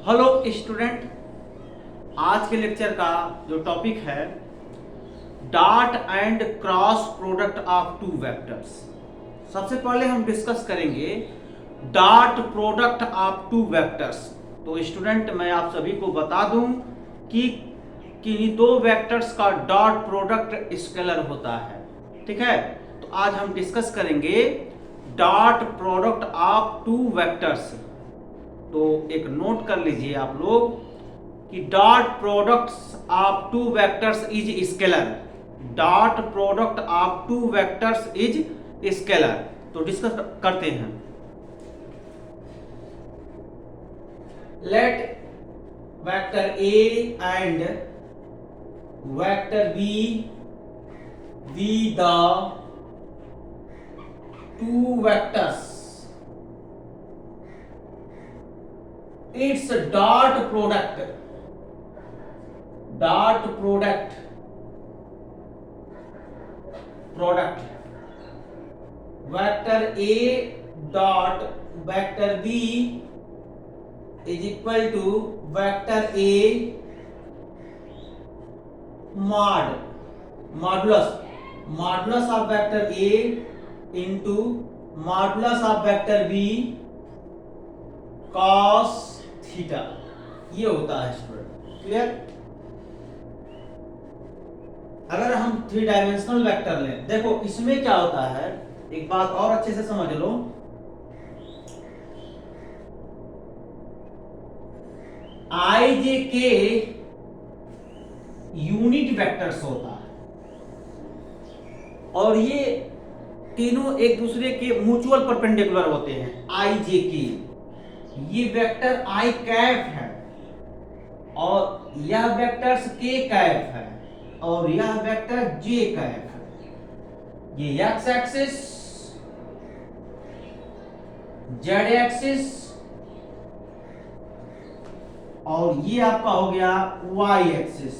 Hello student, आज के lecture का जो टॉपिक है dot and cross product of two vectors. सबसे पहले हम डिस्कस करेंगे dot product of two vectors. तो स्टूडेंट, मैं आप सभी को बता दूं कि किन्हीं दो वेक्टर्स का डॉट प्रोडक्ट स्केलर होता है। ठीक है, तो आज हम डिस्कस करेंगे dot product of two vectors. तो एक नोट कर लीजिए आप लोग कि dot products of two vectors is scalar. Dot product of two vectors is scalar. तो डिस्कस करते हैं। Let vector a and vector b the two vectors its dot product vector a dot vector b is equal to vector a modulus of vector a into modulus of vector b cos theta. ये होता है student, clear. अगर हम three dimensional vector लें, देखो इसमें क्या होता है, एक बात और अच्छे से समझ लो। आई जे के यूनिट वेक्टर्स होता है और ये तीनों एक दूसरे के म्यूचुअल परपेंडिकुलर होते हैं। आई जे के ये वेक्टर आई कैप है और यह वेक्टर्स के कैप है और यह वेक्टर जे कैप है। ये एक्स एक्सिस, जेड एक्सिस और ये आपका हो गया वाई एक्सिस।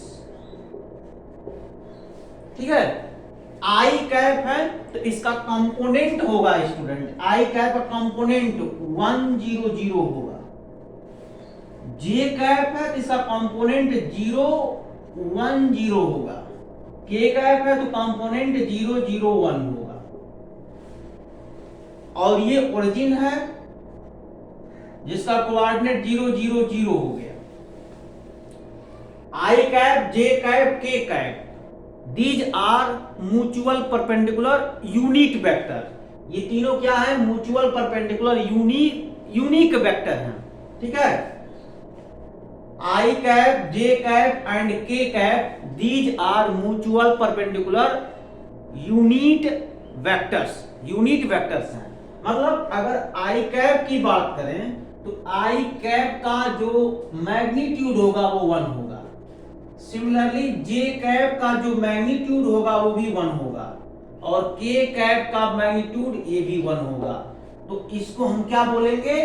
ठीक है, आई कैप है तो इसका कंपोनेंट होगा स्टूडेंट, आई कैप का कंपोनेंट 100 होगा। जे कैप है तो इसका कंपोनेंट 010 होगा। के कैप है तो कंपोनेंट 001 होगा। और ये ओरिजिन है जिसका कोऑर्डिनेट 000 हो गया। आई कैप, जे कैप, के cap, These are mutual perpendicular unit vector। ये तीनों क्या है? mutual perpendicular unique vector हैं। ठीक है, I cap, J cap and K cap, these are mutual perpendicular unit vectors। unit vectors हैं, मतलब अगर I cap की बात करें तो I cap का जो मैग्नीट्यूड होगा वो 1 होगा। सिमिलरली जे कैप का जो मैग्नीट्यूड होगा वो भी 1 होगा और के कैप का मैग्नीट्यूड ये भी 1 होगा। तो इसको हम क्या बोलेंगे?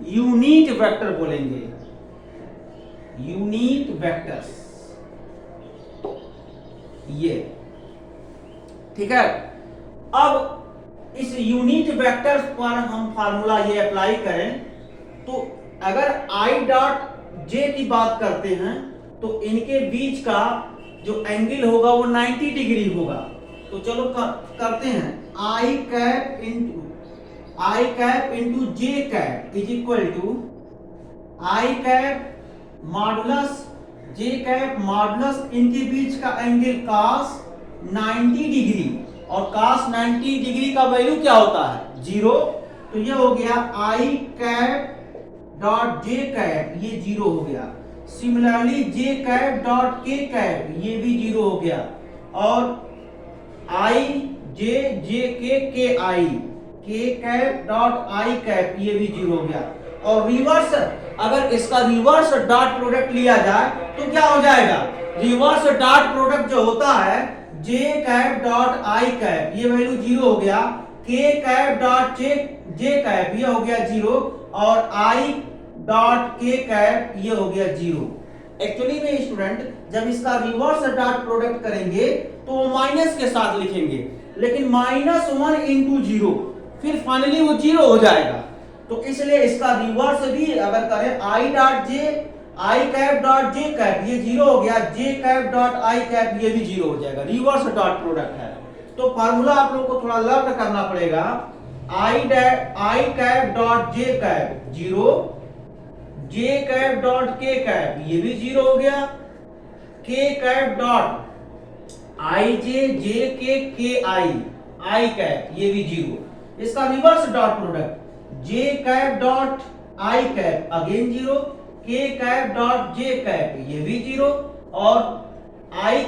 यूनिट वेक्टर बोलेंगे, यूनिट वेक्टर्स। ये ठीक है। अब इस यूनिट वेक्टर्स पर हम फार्मूला ये अप्लाई करें तो अगर आई डॉट जे की बात करते हैं तो इनके बीच का जो एंगल होगा वो 90 डिग्री होगा। तो चलो करते हैं। I cap into J cap is equal to I cap modulus J cap modulus इनके बीच का एंगल cos 90 डिग्री और cos 90 डिग्री का वैल्यू क्या होता है? 0। तो ये हो गया I cap dot J cap, ये 0 हो गया। सिमिलरली जे कैप डॉट के कैप, ये भी 0 हो गया। और आई जे के आई, के कैप डॉट आई कैप, ये भी 0 हो गया। और रिवर्स, अगर इसका रिवर्स डॉट प्रोडक्ट लिया जाए तो क्या हो जाएगा? रिवर्स डॉट प्रोडक्ट जो होता है J cap dot I cap, ये वैल्यू 0 हो गया। K cap dot J cap, ये हो गया 0 और आई डॉट के कैप, ये हो गया 0। एक्चुअली में स्टूडेंट जब इसका रिवर्स डॉट प्रोडक्ट करेंगे तो वो माइनस के साथ लिखेंगे, लेकिन -1 इंटू 0 फिर फाइनली वो 0 हो जाएगा। तो इसलिए इसका रिवर्स भी अगर करें I dot J I cap dot J cap, ये जीरो हो गया, j cap dot I cap ये भी जीरो हो जाएगा, रिवर्स डॉट प्रोडक्ट है। तो फार्मूला आप लोग को थोड़ा लर्न करना पड़ेगा। I cap dot J cap zero, J cap dot K cap ये भी जीरो हो गया, के कैप डॉट आई जे के आई कैप ये भी जीरो। इसका reverse dot product J cap dot I cap again zero, के कैप डॉट जे कैप ये भी जीरो, और आई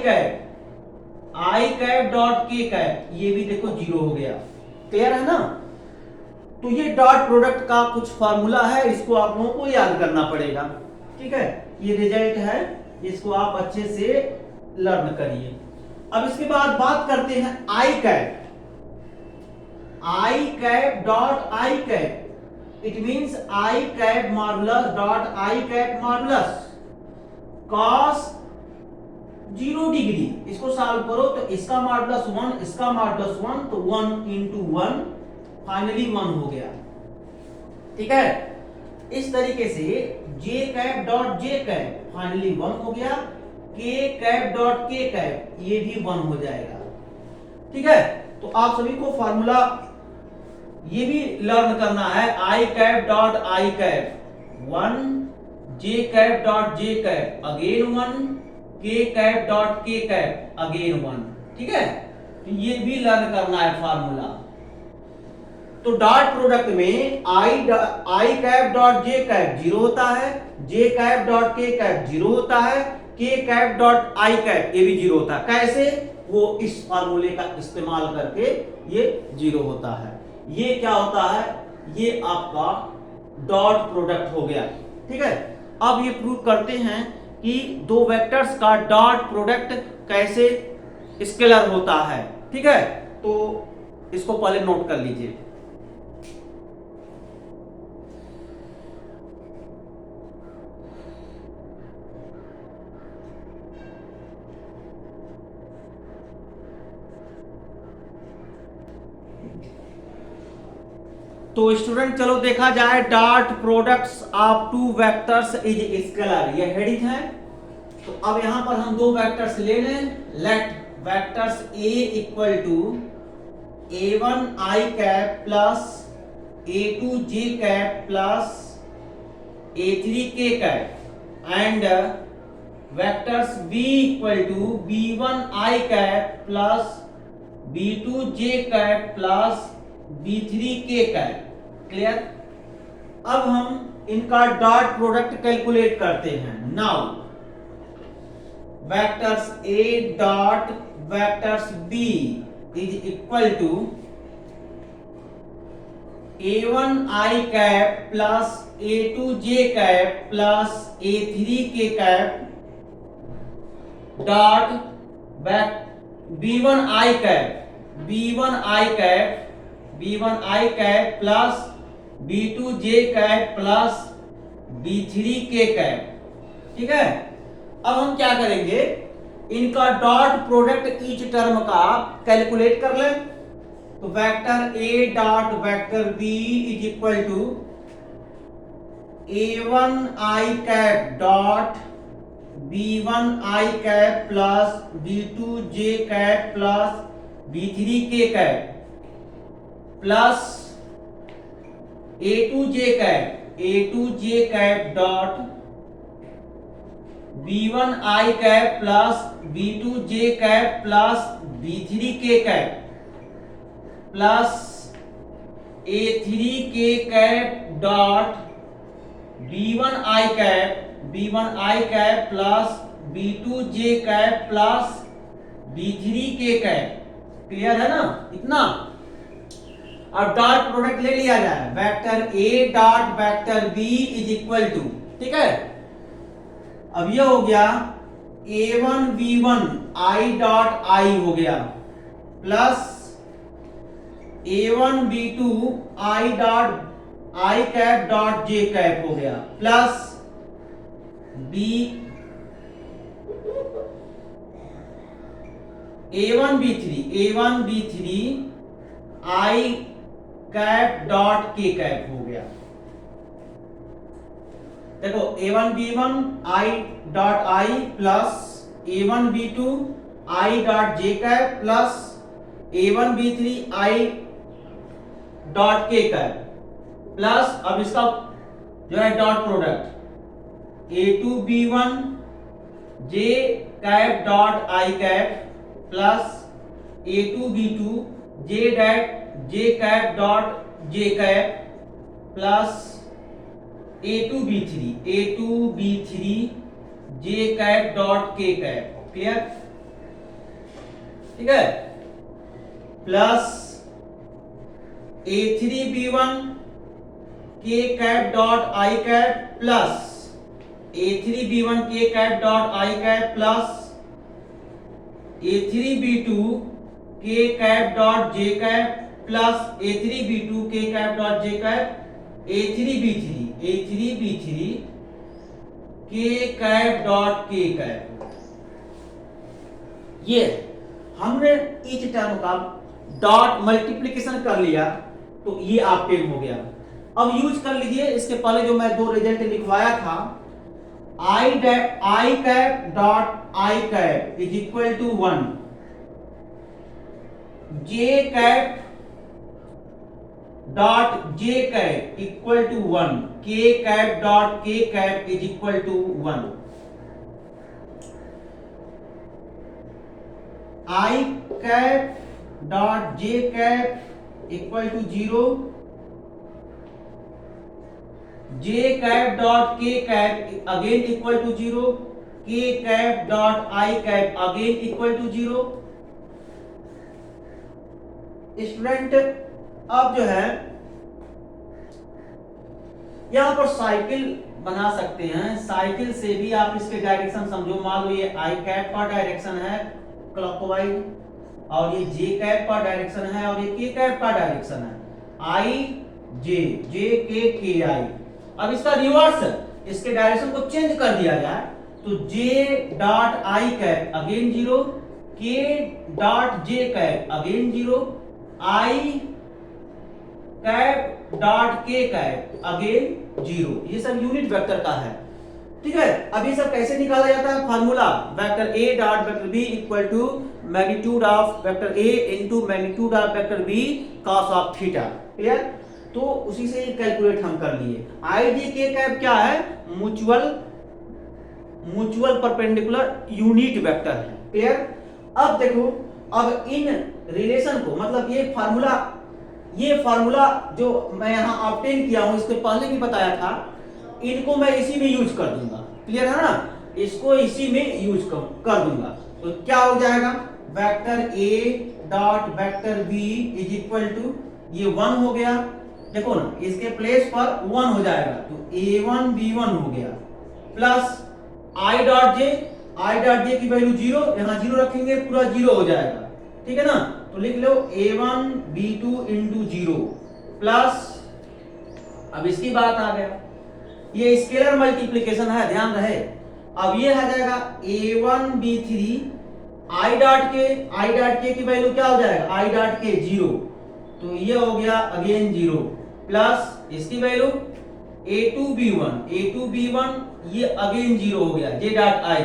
कैप डॉट के कैप ये भी देखो जीरो हो गया। क्लियर है ना? तो ये डॉट प्रोडक्ट का कुछ फार्मूला है, इसको आप लोगों को याद करना पड़ेगा। ठीक है, ये रिजल्ट है, इसको आप अच्छे से लर्न करिए। अब इसके बाद बात करते हैं I cap dot I cap. It means I cap modulus dot I cap modulus cos 0 degree. इसको सॉल्व करो तो इसका मॉडुलस 1, इसका मॉडुलस 1, तो 1 into 1 फाइनली 1 हो गया। ठीक है, इस तरीके से J cap dot J cap finally 1 हो गया, K cap dot K cap ये भी 1 हो जाएगा। ठीक है, तो आप सभी को फार्मूला ये भी लर्न करना है। I cap dot I cap 1, J cap dot J cap again 1, K cap dot K cap again 1। ठीक है, तो ये भी लर्न करना है फार्मूला। तो डॉट प्रोडक्ट में I cap dot J cap zero होता है, J cap dot K cap zero होता है, के कैप डॉट आई कैप ये भी जीरो होता है। कैसे? वो इस फार्मूले का इस्तेमाल करके ये जीरो होता है। ये क्या होता है? ये आपका डॉट प्रोडक्ट हो गया। ठीक है, अब ये प्रूव करते हैं कि दो वेक्टर्स का डॉट प्रोडक्ट कैसे स्केलर होता है। ठीक है, तो इसको पहले नोट कर लीजिए। तो स्टूडेंट चलो देखा जाए, dot products of two vectors is scalar, ये हेडिंग है। तो अब यहां पर हम दो वेक्टर्स ले लें। Let vectors a equal to a1 i cap plus a2 j cap plus a3 k cap and vectors b equal to b1 i cap plus b2 j cap plus b3 k cap. Clear? अब हम इनका dot product calculate करते हैं। Now vectors a dot vectors b is equal to a1 i cap plus a2 j cap plus a3 k cap dot b1 i cap plus b2 j cap plus b3 k cap. ठीक है, अब हम क्या करेंगे, इनका dot product each term का calculate कर लें। तो vector a dot vector b is equal to a1 i cap dot b1 i cap plus b2 j cap plus b3 k cap plus a2 j cap dot b1 i cap plus b2 j cap plus b3 k cap plus a3 k cap dot b1 i cap plus b2 j cap plus b3 k cap. Clear है ना इतना? अब dot product ले लिया जाए। Vector a dot vector b is equal to, ठीक है, अब ये हो गया a1 b1 i dot i हो गया plus a1 b2 i dot i cap dot j cap हो गया plus b a1 b3 i cap dot k cap हो गया। देखो a1b1 i dot i plus a1b2 i dot j cap plus a1b3 i dot k cap plus अब इसका जो है dot product a2b1 j cap dot i cap plus a2b2 j cap dot j cap plus a2b3 j cap dot k cap. Clear? ठीक है। Plus a3b1 k cap dot i cap plus a3b1 k cap dot i cap plus a3b2 k cap dot j cap plus a3b2 k cap dot j cap a3b3 k cap dot k cap. ये हमने each term का dot multiplication कर लिया तो ये आपके हो गया। अब यूज कर लीजिए, इसके पहले जो मैं दो रिजल्ट लिखवाया था i cap dot i cap is equal to 1, j cap dot j cap equal to 1, k cap dot k cap is equal to 1, i cap dot j cap equal to 0, j cap dot k cap again equal to 0, k cap dot i cap again equal to 0। Student अब जो है यहां पर cycle बना सकते हैं। Cycle से भी आप इसके डायरेक्शन समझो। मान लो ये i कैप का डायरेक्शन है क्लॉकवाइज और ये j कैप का डायरेक्शन है और ये k कैप का डायरेक्शन है i j k k i। अब इसका रिवर्स इसके डायरेक्शन को चेंज कर दिया जाए तो j dot i cap again 0, k dot j cap again 0, i cap dot k cap again 0। ये सब यूनिट वेक्टर का है। ठीक है। अब ये सब कैसे निकाला जाता है? Formula vector a dot vector b equal to magnitude of vector a into magnitude of vector b cos of theta. Clear? तो उसी से ये कैलकुलेट हम कर लिए। i j k कैप क्या है? म्यूचुअल परपेंडिकुलर यूनिट वेक्टर है। क्लियर? अब देखो, अब इन रिलेशन को मतलब ये फार्मूला जो मैं यहां ऑब्टेन किया हूं, इसके पहले भी बताया था, इनको मैं इसी में यूज कर दूंगा। क्लियर है ना? इसको इसी में यूज कर दूंगा तो क्या हो जाएगा? Vector a dot vector b is equal to ये 1 हो गया। देखो ना, इसके प्लेस पर 1 हो जाएगा तो a1 b1 हो गया प्लस i डॉट j की वैल्यू 0, यहां 0 रखेंगे पूरा 0 हो जाएगा। ठीक है ना? तो लिख लो a1 b2 इंटू 0 प्लस, अब इसकी बात आ गया, ये स्केलर मल्टीप्लिकेशन है, ध्यान रहे। अब ये आ जाएगा a1 b3 i dot k की वैल्यू क्या हो जाएगा? i डॉट k 0, तो ये हो गया अगेन 0 प्लस इसकी वैल्यू a2 b1 ये अगेन 0 हो गया j dot i,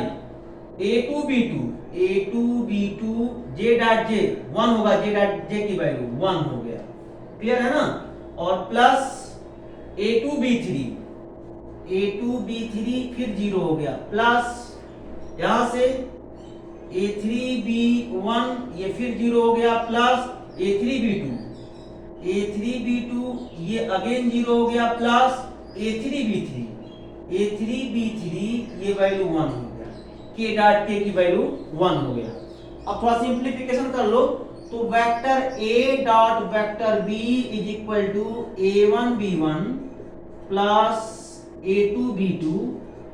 a2 b2 j dot j 1 होगा, j डॉट j की वैल्यू 1 हो गया। क्लियर है ना? और प्लस a2 b3 फिर 0 हो गया प्लस यहां से a3 b1 ये फिर 0 हो गया प्लस a3 b2 ये अगेन 0 हो गया प्लस a3 b3 ये वैल्यू 1 हो गया, k डॉट k की वैल्यू 1 हो गया। अब थोड़ा सिंप्लीफिकेशन कर लो तो vector a dot vector b is equal to a1 b1 plus a2 b2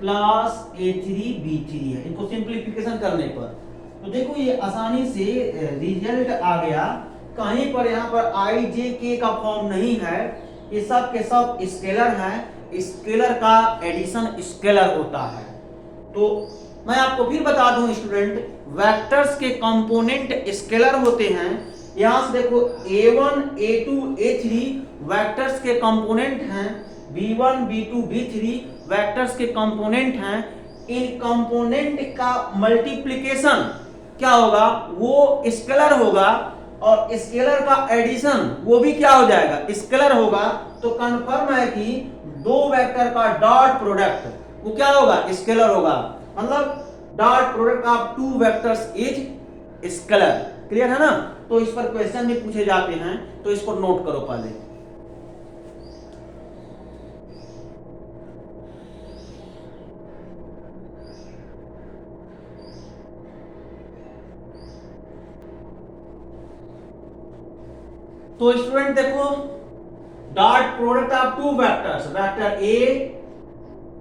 plus a3 b3 है। इनको सिंप्लीफिकेशन करने पर तो देखो ये आसानी से रिजल्ट आ गया। कहीं पर यहाँ पर i j k का फॉर्म नहीं है, ये सब के सब स्केलर हैं। स्केलर का एडिशन स्केलर होता है। तो मैं आपको फिर बता दूं स्टूडेंट, वेक्टर्स के कंपोनेंट स्केलर होते हैं। यहां से देखो a1 a2 a3 वेक्टर्स के कंपोनेंट हैं। v1 v2 v3 वेक्टर्स के कंपोनेंट हैं, इन कंपोनेंट का मल्टीप्लिकेशन क्या होगा, वो स्केलर होगा, और स्केलर का एडिशन वो भी क्या हो जाएगा, स्केलर होगा। तो कंफर्म है कि दो वेक्टर का डॉट प्रोडक्ट वो क्या होगा, स्केलर होगा। मतलब dot product of two vectors is scalar. Clear है ना। तो इस पर क्वेश्चन भी पूछे जाते हैं, तो इसको नोट करो पहले। तो स्टूडेंट देखो, dot product of two vectors, vector A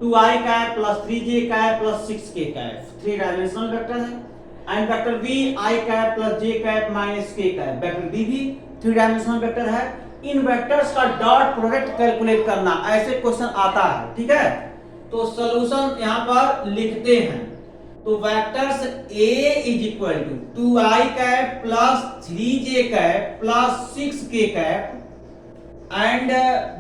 2i cap plus 3j cap plus 6k cap, 3 dimensional vector है। And vector b i cap plus j cap minus k cap, vector b भी 3 dimensional vector है। इन vectors का dot product calculate करना, ऐसे question आता है। ठीक है, तो सॉल्यूशन यहां पर लिखते हैं। तो vectors a is equal to 2i cap plus 3j cap plus 6k cap, and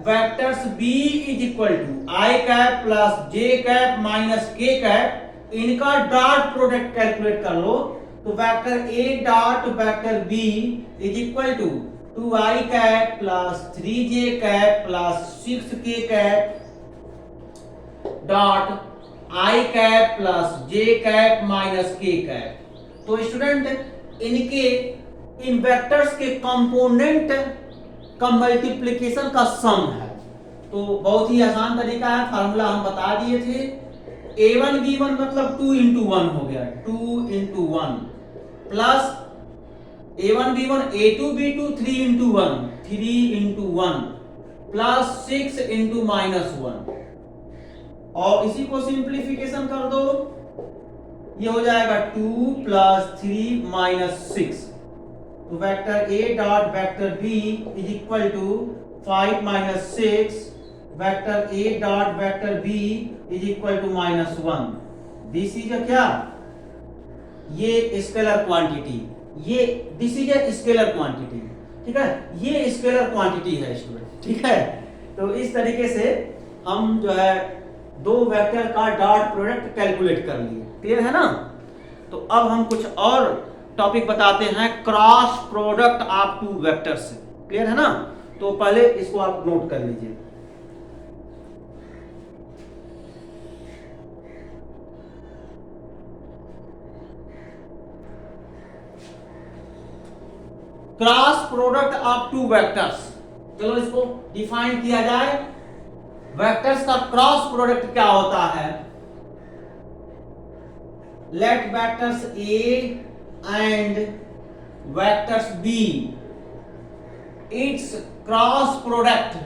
vectors b is equal to i cap plus j cap minus k cap, इनका डॉट प्रोडक्ट कैलकुलेट कर लो। तो vector a dot vector b is equal to 2i cap plus 3j cap plus 6k cap dot i cap plus j cap minus k cap. तो student इनके इन vectors के component का multiplication का सम है। तो बहुत ही आसान तरीका है, फार्मूला हम बता दिए थे। a1 b1 मतलब 2 into 1 हो गया, 2 into 1 plus a1 b1 a2 b2 3 into 1 3 into 1 plus 6 into minus 1, और इसी को सिंप्लीफिकेशन कर दो, ये हो जाएगा 2 प्लस 3 माइनस 6। तो vector a dot vector b is equal to 5 minus 6, vector a dot vector b is equal to minus 1। This is क्या, ये स्केलर क्वांटिटी, ये this is a scalar quantity. ठीक है, ये स्केलर क्वांटिटी है student. ठीक है, तो इस तरीके से हम जो है दो वेक्टर का डॉट प्रोडक्ट कैलकुलेट कर लिए। क्लियर है ना। तो अब हम कुछ और टॉपिक बताते हैं, cross product of two vectors. Clear है ना। तो पहले इसको आप नोट कर लीजिए। Cross product of two vectors, चलो इसको डिफाइन किया जाए। वेक्टर्स का क्रॉस प्रोडक्ट क्या होता है, let vectors a and vectors b its cross product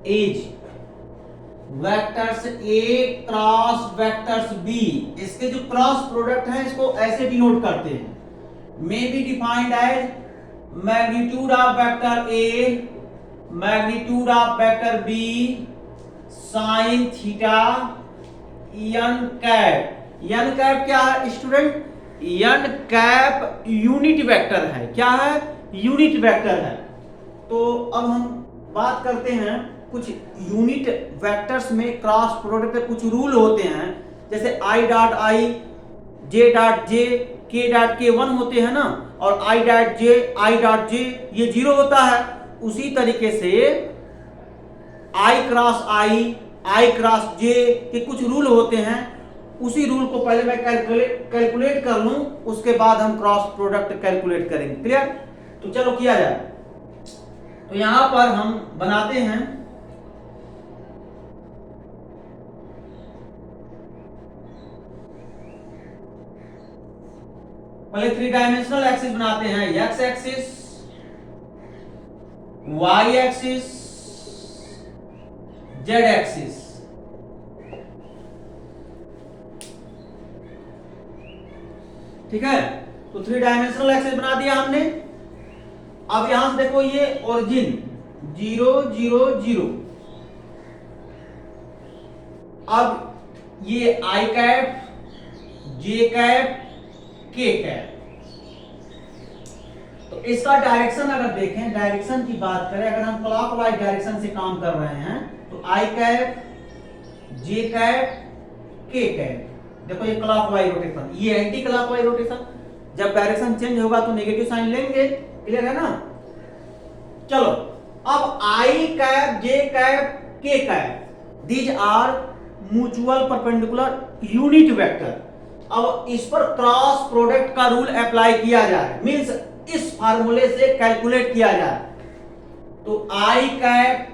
is vectors a cross vectors b। इसके जो क्रॉस प्रोडक्ट है इसको ऐसे डिनोट करते हैं, may be defined as magnitude of vector a magnitude of vector b sin theta n cap. n cap क्या है student, n cap unit vector है। क्या है, यूनिट वेक्टर है। तो अब हम बात करते हैं कुछ यूनिट वेक्टर्स में क्रॉस प्रोडक्ट के कुछ रूल होते हैं, जैसे i dot i j dot j k dot k 1 होते हैं ना, और i डॉट j ये 0 होता है। उसी तरीके से i cross i cross j के कुछ रूल होते हैं। उसी रूल को पहले मैं कैलकुलेट कर लूं, उसके बाद हम क्रॉस प्रोडक्ट कैलकुलेट करेंगे। क्लियर। तो चलो किया जाए। तो यहां पर हम बनाते हैं, पहले 3 डायमेंशनल एक्सिस बनाते हैं, x axis y axis z axis. ठीक है, तो 3 डायमेंशनल एक्सिस बना दिया हमने। अब यहां से देखो, ये ओरिजिन 0 0 0, अब ये i cap j cap k cap. तो इसका डायरेक्शन अगर देखें, डायरेक्शन की बात करें, अगर हम क्लॉकवाइज डायरेक्शन से काम कर रहे हैं तो आई कैप, जे कैप, के कैप, देखो ये क्लॉकवाइज रोटेशन, ये एंटी क्लॉकवाइज रोटेशन। जब डायरेक्शन चेंज होगा तो नेगेटिव साइन लेंगे, क्लियर है ना। चलो अब आई कैप, जे कैप, के cap, these are mutual perpendicular unit vector. अब इस पर क्रॉस प्रोडक्ट का रूल अप्लाई किया जाए, मींस इस फार्मूले से कैलकुलेट किया जाए। तो I cap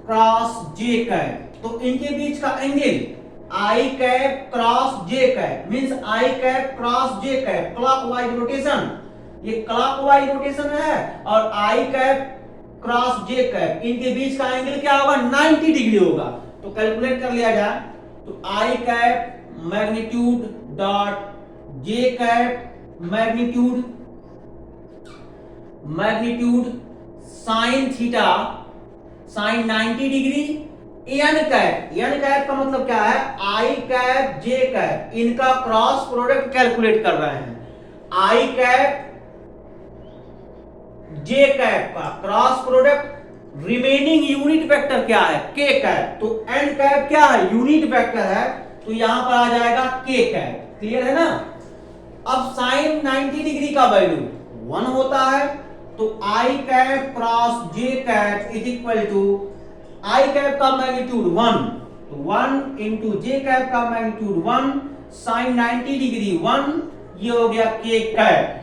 cross J cap, तो इनके बीच का angle I cap cross J cap means I cap cross J cap, clockwise rotation, ये क्लॉकवाइज रोटेशन है, और आई कैप क्रॉस जे कैप, इनके बीच का एंगल क्या होगा, 90 डिग्री होगा। तो कैलकुलेट कर लिया जाए तो I cap magnitude dot J cap magnitude, magnitude sine theta sine 90 degree, N cap, N cap का मतलब क्या है, आई कैप जे कैप, इनका क्रॉस प्रोडक्ट कैलकुलेट कर रहे हैं। आई कैप जे कैप का cross product, remaining unit vector क्या है, के कैप, तो एन कैप क्या है, यूनिट वेक्टर है, तो यहां पर आ जाएगा के कैप, क्लियर है ना। अब साइन 90 डिग्री का वैल्यू 1 होता है, तो I cap cross J cap is equal to I cap का मैग्नीट्यूड 1, तो 1 इंटू जे कैप का मैग्नीट्यूड 1 साइन 90 डिग्री 1, ये हो गया के कैप।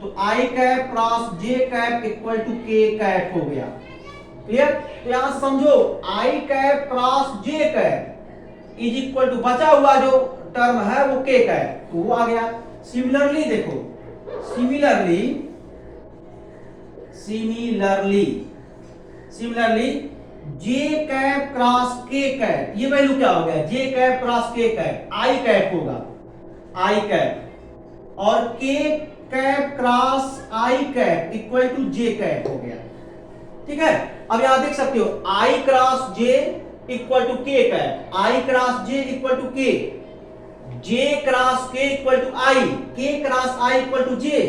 तो I cap cross J cap equal to के कैप हो गया, क्लियर। तो यहां समझो I cap cross J cap is equal to बचा हुआ जो टर्म है वो के कैप, तो वो आ गया। सिमिलरली देखो, सिमिलरली जे कैप क्रॉस के कैप, ये वैल्यू क्या हो गया, जे कैप क्रॉस के कैप, आई कैप होगा, आई कैप, और के cap cross I cap equal to J cap हो गया, ठीक है। अब यहां देख सकते हो i cross j equal to के cap, i cross j equal to k, j cross k equal to i, k cross i equal to j.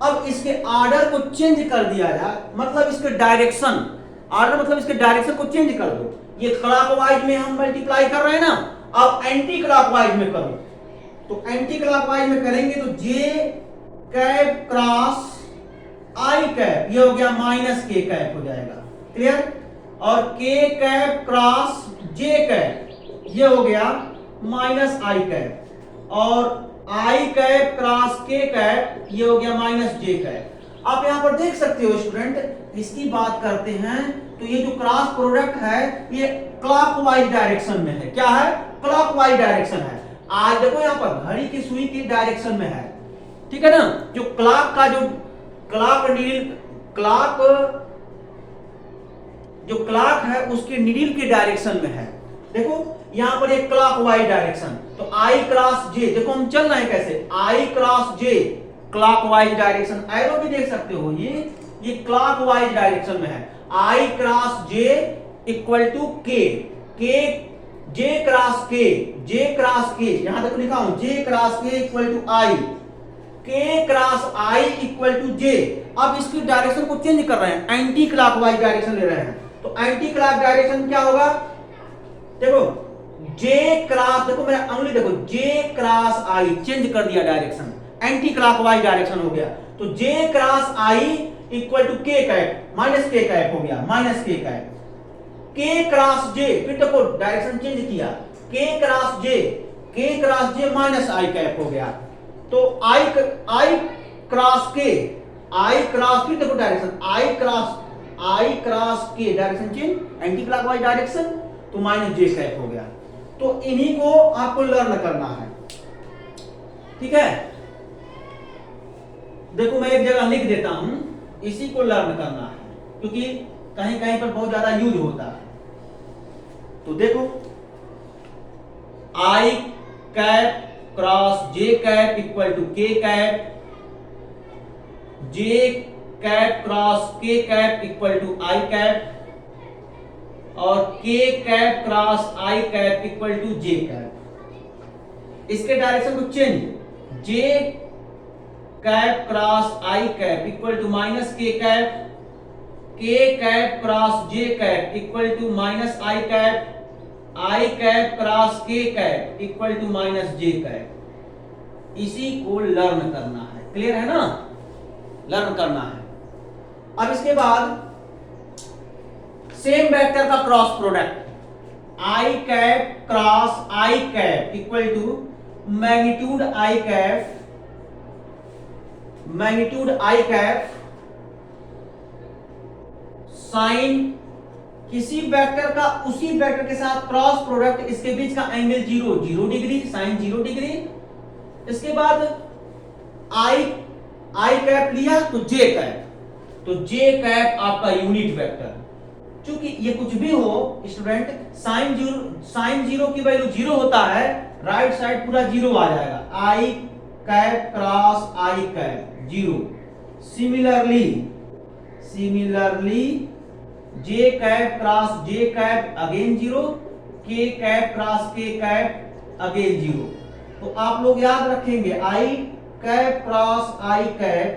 अब इसके ऑर्डर को चेंज कर दिया जाए, मतलब इसके डायरेक्शन, ऑर्डर मतलब इसके डायरेक्शन को चेंज कर दो। ये क्लॉकवाइज में हम मल्टीप्लाई कर रहे हैं ना, अब एंटी क्लॉकवाइज में करो, तो एंटी क्लॉकवाइज में करेंगे तो जे कैप क्रॉस आई कैप, ये हो गया माइनस के कैप हो जाएगा, क्लियर। और के कैप क्रॉस जे कैप, ये हो गया माइनस आई कैप, और आई कैप क्रॉस के कैप, ये हो गया माइनस जे कैप। आप यहां पर देख सकते हो स्टूडेंट, इसकी बात करते हैं तो ये जो क्रॉस प्रोडक्ट है ये क्लॉकवाइज डायरेक्शन में है, क्या है, क्लॉकवाइज डायरेक्शन है। आज देखो यहां पर घड़ी की सुई की डायरेक्शन में है, ठीक है ना। जो क्लॉक का जो क्लॉक नीडल, क्लॉक जो क्लॉक है उसके नीडल के डायरेक्शन में है। देखो यहां पर एक क्लॉकवाइज डायरेक्शन, तो आई क्रॉस जे, देखो हम चल रहे हैं कैसे, आई क्रॉस जे क्लॉकवाइज डायरेक्शन, एरो भी देख सकते हो, ये क्लॉकवाइज डायरेक्शन में है। आई cross j equal to k, j cross के, जे क्रॉस के, यहां तक लिखा हूं, जे cross k equal to i, k cross i equal to j. अब इसकी डायरेक्शन को चेंज कर रहे हैं, एंटी क्लॉकवाइज डायरेक्शन ले रहे हैं, तो एंटी क्लॉक डायरेक्शन क्या होगा, देखो जे क्रॉस, देखो मेरा अंगुली देखो, जे क्रॉस आई, चेंज कर दिया डायरेक्शन, एंटी क्लॉकवाइज डायरेक्शन हो गया, तो जे क्रॉस आई इक्वल टू के कैप, माइनस के कैप हो गया, माइनस के कैप, के क्रॉस जे, फिर देखो डायरेक्शन चेंज किया, के cross J minus I cap हो गया, तो आई क्रॉस के, आई क्रॉस, फिर देखो डायरेक्शन आई क्रॉस के, direction change, anti clockwise direction, तो माइनस जे कैप हो गया। तो इन्हीं को आपको लर्न करना है, ठीक है। देखो मैं एक जगह लिख देता हूं, इसी को लर्न करना है क्योंकि कहीं कहीं पर बहुत ज्यादा यूज होता है। तो देखो I cap cross J cap equal to के कैप, जे कैप क्रॉस के cap equal to I cap, और के cap cross I cap equal to J cap. इसके डायरेक्शन को change, J cap cross I cap equal to minus K cap, के cap cross J cap equal to minus I cap, I cap cross के cap equal to minus J cap. इसी को learn करना है, clear है ना, learn करना है। अब इसके बाद सेम वेक्टर का cross product, i cap cross I cap equal to magnitude i cap, magnitude i cap sine किसी वेक्टर का उसी वेक्टर के साथ क्रॉस प्रोडक्ट, इसके बीच का एंगल 0 डिग्री, साइन 0 डिग्री। इसके बाद आई कैप लिया तो जे कैप, तो जे कैप आपका यूनिट वेक्टर। क्योंकि ये कुछ भी हो स्टूडेंट, साइन जीरो की वैल्यू 0 होता है, राइट साइड पूरा 0 आ जाएगा। I cap cross I cap 0। Similarly J cap cross J cap again 0, K cap cross के कैप अगेन 0। तो आप लोग याद रखेंगे I cap cross I cap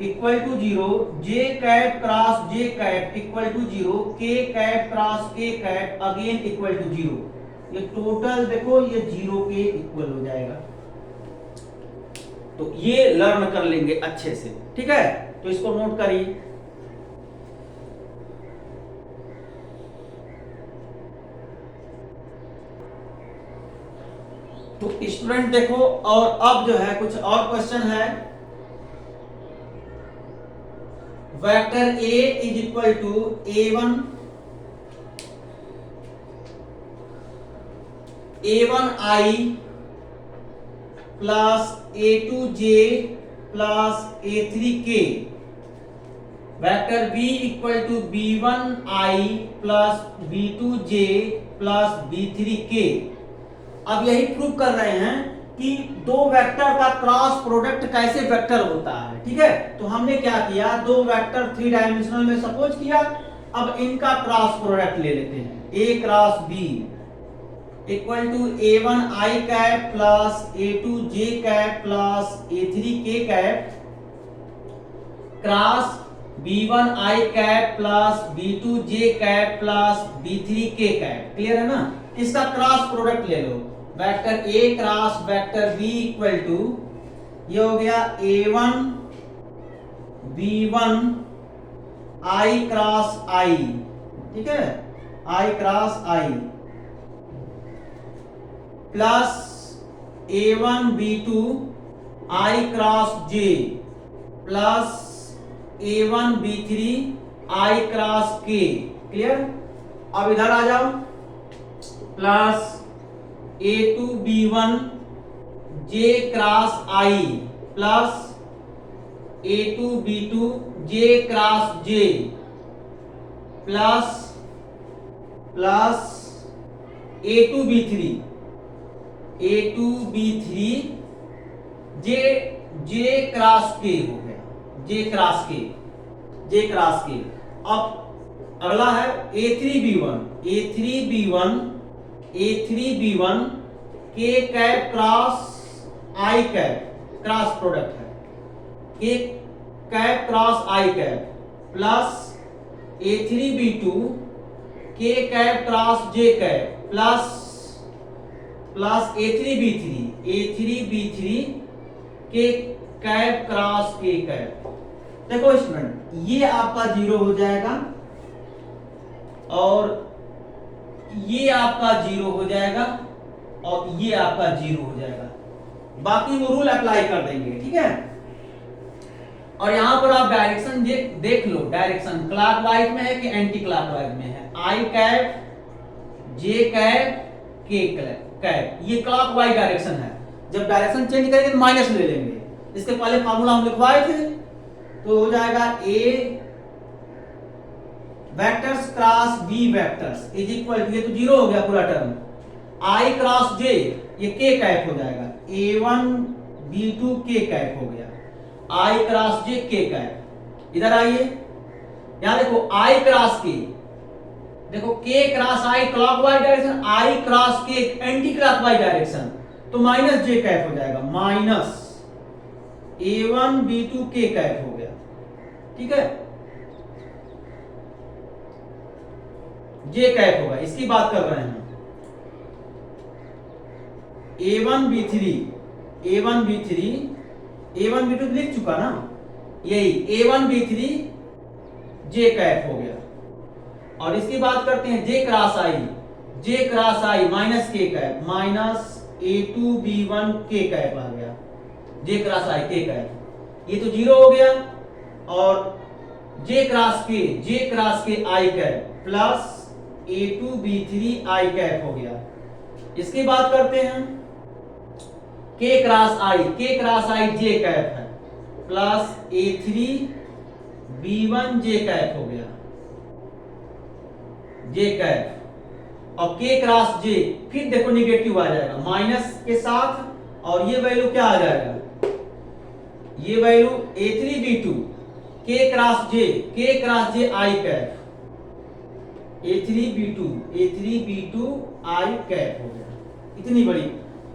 equal to 0, J cap cross J cap equal to 0, K cap cross के cap again equal to 0। ये total देखो ये 0 के इक्वल हो जाएगा। तो ये लर्न कर लेंगे अच्छे से, ठीक है, तो इसको नोट करिए। तो स्टूडेंट देखो, और अब जो है कुछ और क्वेश्चन है। Vector a is equal to a1 i plus a2 j plus a3 k। Vector b equal to b1 i plus b2 j plus b3 k। अब यही प्रूव कर रहे हैं कि दो वेक्टर का क्रॉस प्रोडक्ट कैसे वेक्टर होता है, ठीक है। तो हमने क्या किया, दो वेक्टर 3 डायमेंशनल में सपोज किया। अब इनका क्रॉस प्रोडक्ट ले लेते हैं, a cross b equal to a1 i cap plus a2 j cap plus a3 k cap cross b1 i cap plus b2 j cap plus b3 k cap. Clear है ना, इसका cross product ले लो। Vector a cross vector b equal to ये हो गया a1 b1 i cross i, ठीक है, i cross i plus a1 b2 i cross j plus a1 b3 i cross k। Clear, अब इधर आ जाओ, plus a2 b1 j cross i plus a2 b2 j cross j plus a2 b3 j cross k हो गया, j cross k। अब अगला है a3 b1 k cap cross i cap, cross product है, k cap cross i cap plus a3 b2 k cap cross j cap plus a3 b3 k cap cross के cap. देखो student, ये आपका 0 हो जाएगा और ये आपका 0 हो जाएगा और ये आपका 0 हो जाएगा। बाकी वो रूल अप्लाई कर देंगे, ठीक है। और यहां पर आप डायरेक्शन देख लो, डायरेक्शन क्लॉकवाइज में है कि एंटी क्लॉकवाइज में है। आई कैप, जे कैप, के कैप, ये क्लॉकवाइज डायरेक्शन है। जब डायरेक्शन चेंज करेंगे तो माइनस ले लेंगे। इसके पहले फार्मूला हम लिखवाए थे, तो हो जाएगा a vectors cross b vectors is equal to, ये तो 0 हो गया पूरा टर्म, i क्रॉस j, ये k कैप हो जाएगा, a1 b2 k कैप हो गया, i cross j k cap. इधर आइए, यहां देखो i क्रॉस k, देखो k cross i clockwise direction, i cross k anti clockwise direction, तो माइनस j कैप हो जाएगा, minus A1 B2 K cap हो गया, ठीक है, J कैप होगा, इसकी बात कर रहे हैं। A1 B3 A1 B3 A1 B2 लिख चुका ना, यही A1 B3 J कैप हो गया। और इसकी बात करते हैं J cross I minus K cap, minus A2 B1 K cap आ गया, J cross I K cap, ये तो 0 हो गया। और J cross K I cap plus A2 B3 I cap हो गया। इसकी बात करते हैं K cross I J cap है, plus A3 B1 J cap हो गया, J कैप। और K क्रॉस J फिर देखो निगेटिव आ जाएगा माइनस के साथ, और ये वैल्यू क्या आ जाएगा, ये value A3 B2 K cross J I cap, A3 B2 I cap हो गया। इतनी बड़ी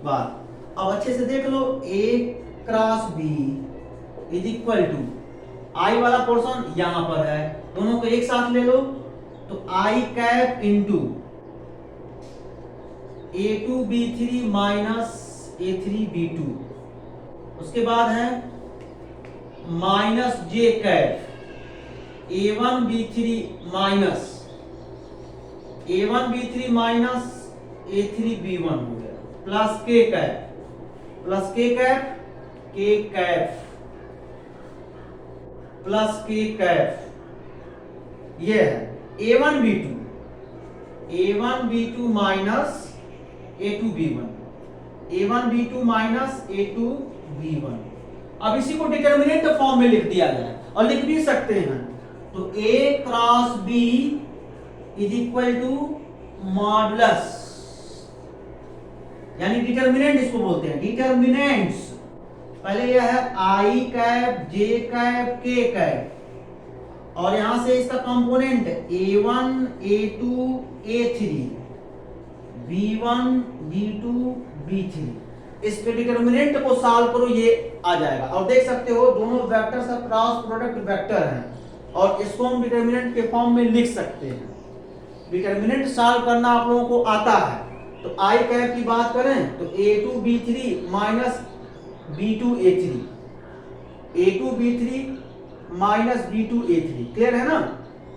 बात। अब अच्छे से देख लो, A cross B is equal to I वाला पोर्शन यहां पर है, दोनों को एक साथ ले लो तो I cap into A2 B3 minus A3 B2, उसके बाद है minus J cap A1 B3 minus A1 B3 minus A3 B1 हो गया, plus K cap plus K cap, ये है A1 B2 minus A2 B1 minus A2 B1। अब इसी को डिटर्मिनेंट फॉर्म में लिख दिया जाए, और लिख भी सकते हैं, तो A cross B is equal to modulus, यानी डिटर्मिनेंट इसको बोलते हैं, डिटर्मिनेंट्स। पहले यह है I cap J cap K cap, और यहां से इसका component A1 A2 A3 B1 B2 B3, इसके डिटर्मिनेंट को सॉल्व करो, ये आ जाएगा। और देख सकते हो दोनों वेक्टर का क्रॉस प्रोडक्ट वेक्टर है, और इसको हम डिटर्मिनेंट के फॉर्म में लिख सकते हैं। डिटर्मिनेंट सॉल्व करना आप लोगों को आता है, तो I कैप की बात करें तो A2 B3 minus B2 A3 clear है ना,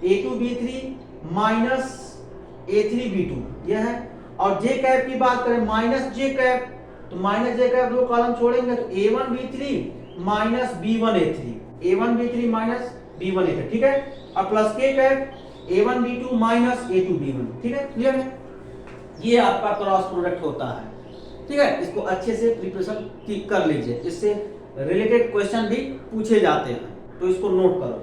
A2 B3 minus A3 B2 यह है। और J कैप की बात करें माइनस J कैप, तो माइनस J कैप दो कॉलम छोड़ेंगे तो A1 B3 minus B1 A3, ठीक है, और plus K cap A1 B2 minus A2 B1, ठीक है, क्लियर है। ये आपका क्रॉस प्रोडक्ट होता है, ठीक है। इसको अच्छे से प्रिपरेशन कर लीजिए, इससे रिलेटेड क्वेश्चन भी पूछे जाते हैं, तो इसको नोट करो।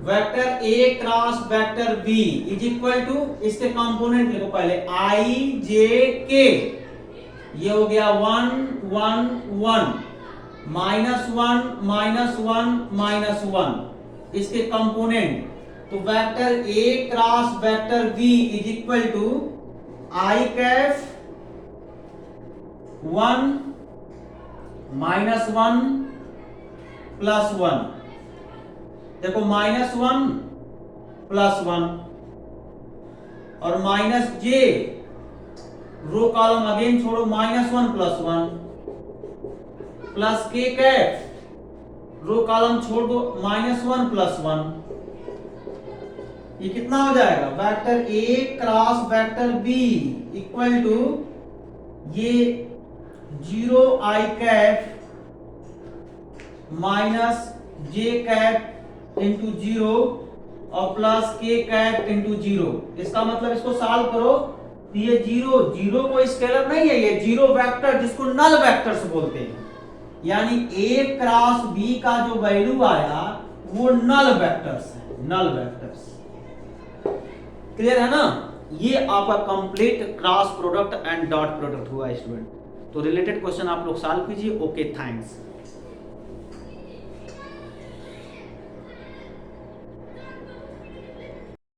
Vector A cross vector B is equal to, इसके कंपोनेंट लिखो पहले I J K, ये हो गया 1 1 1 -1 इसके कंपोनेंट। तो vector A cross vector B is equal to I cap 1 -1 +1, देखो -1 +1, और minus J row column again छोड़ो, -1 +1 plus K cap row column छोड़ दो, -1 +1। ये कितना हो जाएगा, vector A cross vector B equal to ये 0 I cap minus J cap into 0 और प्लस K कैप इंटू 0। इसका मतलब इसको सॉल्व करो, ये 0 को स्केलर नहीं है, ये 0 वेक्टर जिसको नल वेक्टर्स बोलते हैं, यानी A क्रॉस B का जो वैल्यू आया वो नल वेक्टर्स है, नल वेक्टर्स। क्लियर है ना। ये आपका complete cross product and dot product हुआ स्टूडेंट। तो रिलेटेड क्वेश्चन आप लोग सॉल्व कीजिए। Okay, thanks.